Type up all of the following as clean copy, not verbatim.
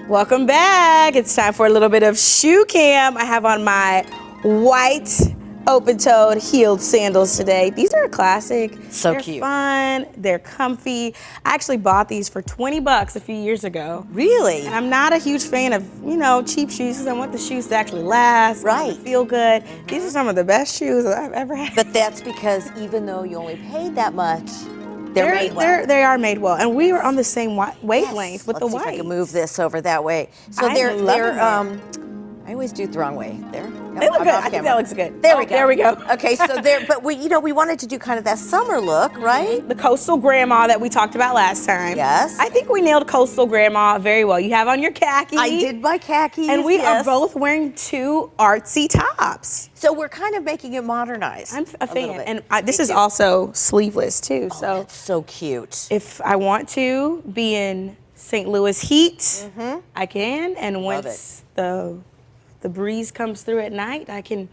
Welcome back. It's time for a little bit of shoe cam. I have on my white open-toed heeled sandals today. These are a classic. So they're cute. Fun. They're comfy. I actually bought these for 20 bucks a few years ago. Really? And I'm not a huge fan of, cheap shoes because I want the shoes to actually last. Right. Feel good. These are some of the best shoes that I've ever had. But that's because even though you only paid that much, they're made well. They are made well. And we were on the same wavelength with the Let's see if I white. can move this over that way. So I'm they're loving I always do it the wrong way. There. They look good. I think that looks good. There we go. There we go. Okay, so but we wanted to do kind of that summer look, right? The coastal grandma that we talked about last time. Yes. I think we nailed coastal grandma very well. You have on your khaki. I did my khakis. And we are both wearing two artsy tops. So we're kind of making it modernized. I'm a fan. And this is also sleeveless too. Oh, so that's so cute. If I want to be in St. Louis heat, I can. And once the breeze comes through at night, I can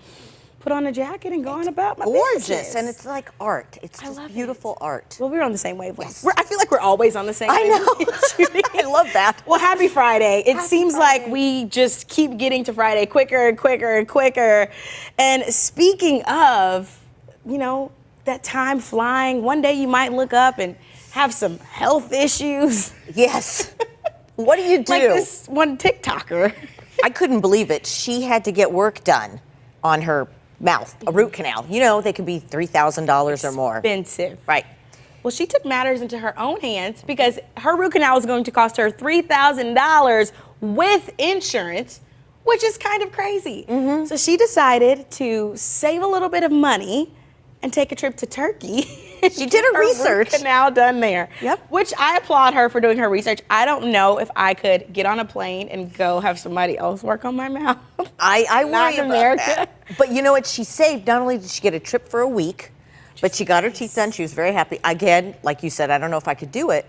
put on a jacket and go on about my gorgeous, business. and it's like art. It's just beautiful art. Well, we're on the same wavelength. I feel like we're always on the same I wavelength. know. I love that. Well, happy Friday. It seems like we just keep getting to Friday quicker and quicker and quicker. And speaking of, that time flying, one day you might look up and have some health issues. Yes. What do you do? Like this one TikToker. I couldn't believe it. She had to get work done on her mouth, a root canal. They can be $3,000 or more. Expensive. Right. Well, she took matters into her own hands because her root canal is going to cost her $3,000 with insurance, which is kind of crazy. So she decided to save a little bit of money and take a trip to Turkey. She did her research. Root canal done there. Yep. Which I applaud her for doing her research. I don't know if I could get on a plane and go have somebody else work on my mouth. I worry in about America. that. But you know what? She saved. Not only did she get a trip for a week, but she got her teeth done. She was very happy. Again, like you said, I don't know if I could do it.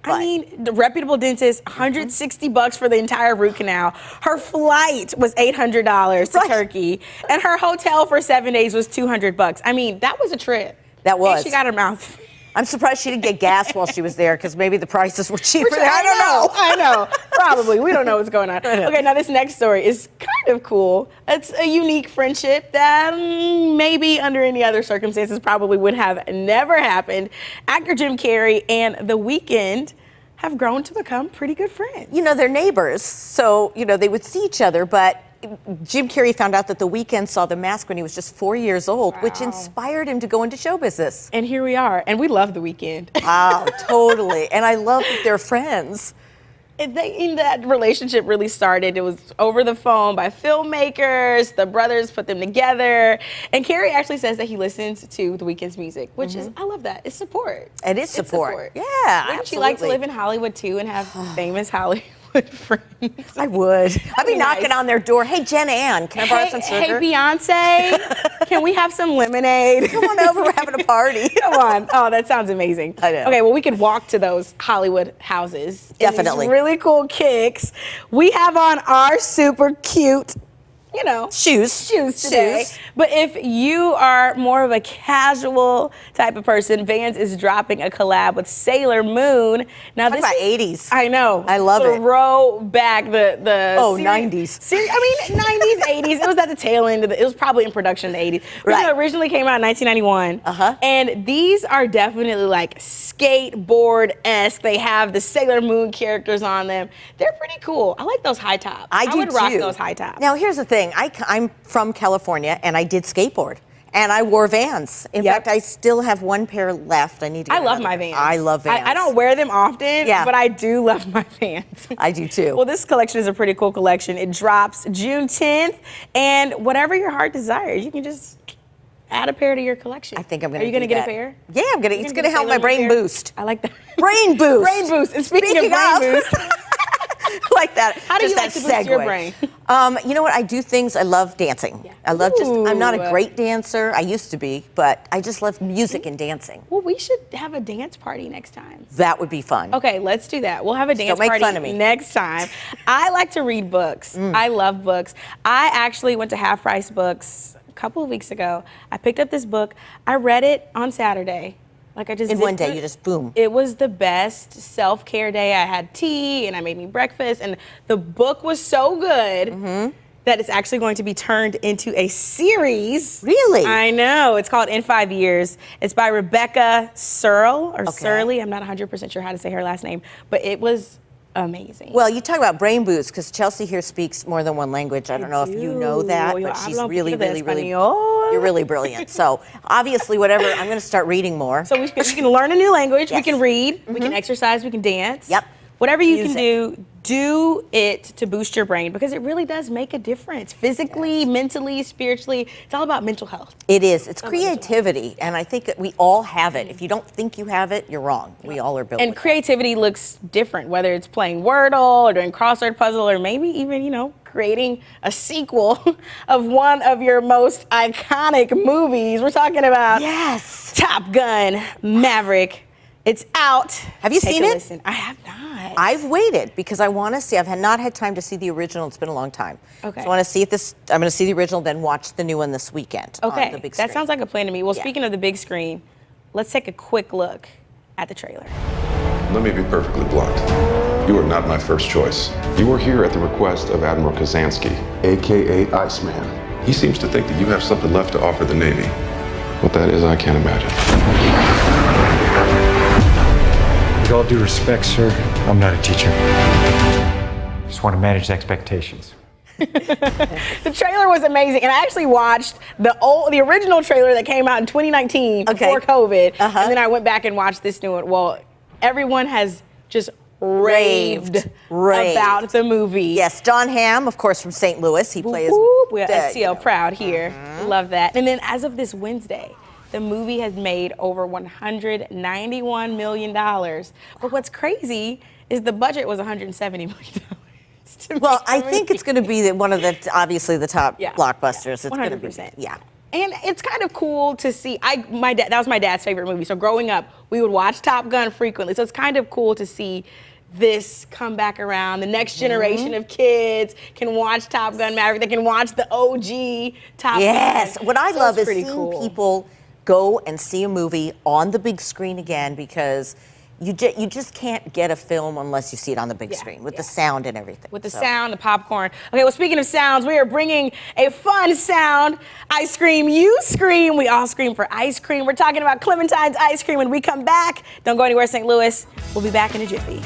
I mean, the reputable dentist, $160 for the entire root canal. Her flight was $800 to Turkey, and her hotel for 7 days was $200. I mean, that was a trip. That was. And she got her mouth. I'm surprised she didn't get gas while she was there because maybe the prices were cheaper. I don't know. Probably. We don't know what's going on. Okay, now this next story is kind of cool. It's a unique friendship that maybe under any other circumstances probably would have never happened. Actor Jim Carrey and The Weeknd have grown to become pretty good friends. They're neighbors, so, they would see each other, but Jim Carrey found out that The Weeknd saw The Mask when he was just 4 years old, which inspired him to go into show business. And here we are, and we love The Weeknd. Wow, totally. And I love that they're friends. That relationship really started. It was over the phone by filmmakers. The brothers put them together. And Carrey actually says that he listens to The Weeknd's music, which is, I love that. It's support. It is support. Yeah, Wouldn't you like to live in Hollywood too and have famous Hollywood friends? I would. I'd be knocking on their door. Hey, Jen Ann, can I borrow some sugar? Hey, Beyonce, can we have some lemonade? Come on over, we're having a party. Come on. Oh, that sounds amazing. I know. Okay, well, we could walk to those Hollywood houses. Definitely. In these really cool kicks. We have on our super cute, shoes today. But if you are more of a casual type of person, Vans is dropping a collab with Sailor Moon. Now Talk about 80s. I know. I love it. Row back the 90s. 90s, 80s. It was at the tail end of it was probably in production in the 80s. Right. It originally came out in 1991. And these are definitely like skateboard-esque. They have the Sailor Moon characters on them. They're pretty cool. I like those high tops. I would rock those high tops. Now, here's the thing. I'm from California, and I did skateboard, and I wore Vans. In fact, I still have one pair left. I need to get I love my Vans. I love Vans. I don't wear them often, but I do love my Vans. I do too. Well, this collection is a pretty cool collection. It drops June 10th, and whatever your heart desires, you can just add a pair to your collection. I think I'm going to. Are you going to get a pair? Yeah, I'm going to. It's going to help my brain boost. I like that. Brain boost. Brain boost. And speaking of brain boost. Like that. How do you like to boost your brain? You know what? I do things. I love dancing. Yeah. I love I'm not a great dancer. I used to be, but I just love music and dancing. Well, we should have a dance party next time. That would be fun. Okay, let's do that. We'll have a dance party fun of me. next time. I like to read books. I love books. I actually went to Half Price Books a couple of weeks ago. I picked up this book. I read it on Saturday. Like I just in one day, you just boom. It was the best self-care day. I had tea and I made me breakfast, and the book was so good that it's actually going to be turned into a series. Really? I know. It's called In 5 Years. It's by Rebecca Searle or Surley. I'm not 100% sure how to say her last name, but it was amazing. Well, you talk about brain boost, because Chelsea here speaks more than one language. I don't know if you know that, Yo but she's hablo really, un poquito de really, really, español. you're really brilliant. So obviously, whatever, I'm going to start reading more. So we can learn a new language, we Yes. can read, we can exercise, we can dance. Yep. Whatever you Music. can do it to boost your brain, because it really does make a difference. Physically, mentally, spiritually. It's all about mental health. It is. It's creativity, and I think that we all have it. If you don't think you have it, you're wrong. We all are built And with it. creativity looks different, whether it's playing Wordle or doing crossword puzzle, or maybe even, creating a sequel of one of your most iconic movies. We're talking about Yes. Top Gun, Maverick. It's out. Have you Take seen a it? Listen. I have not. I've waited because I want to see. I've not had time to see the original. It's been a long time. Okay. So I want to see if this. I'm going to see the original, then watch the new one this weekend. Okay, On the big screen. that sounds like a plan to me. Well, Yeah. speaking of the big screen, let's take a quick look at the trailer. Let me be perfectly blunt. You are not my first choice. You are here at the request of Admiral Kazansky, aka Iceman. He seems to think that you have something left to offer the Navy. What that is, I can't imagine. With all due respect, sir, I'm not a teacher. Just want to manage expectations. The trailer was amazing, and I actually watched the original trailer that came out in 2019 before COVID, and then I went back and watched this new one. Well, everyone has just raved about the movie. Yes, John Hamm, of course, from St. Louis. He plays. We're STL proud here. Love that. And then as of this Wednesday, the movie has made over $191 million. But what's crazy is the budget was $170 million. Well, I think it's going to be one of the obviously the top blockbusters. It's 100%. going to be, yeah. And it's kind of cool to see. That was my dad's favorite movie. So growing up, we would watch Top Gun frequently. So it's kind of cool to see this come back around. The next generation of kids can watch Top Gun Maverick. They can watch the OG Top Gun. Yes. What I love is pretty seeing cool. people go and see a movie on the big screen again, because you just can't get a film unless you see it on the big screen with the sound and everything. With the sound, the popcorn. Okay, well, speaking of sounds, we are bringing a fun sound. I scream, you scream. We all scream for ice cream. We're talking about Clementine's ice cream when we come back. Don't go anywhere, St. Louis. We'll be back in a jiffy.